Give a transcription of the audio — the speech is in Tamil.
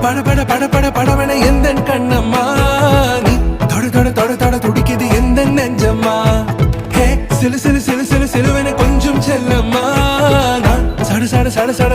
பட பட பட பட படவன எந்த கண்ணம்மா நீ தொட தொட தொட தொட துடிக்குது எந்த நெஞ்சம்மா ஹே சிலு சிலு சிலு சிலு சிலுவன கொஞ்சம் செல்லம்மா நான் சட சட சட சட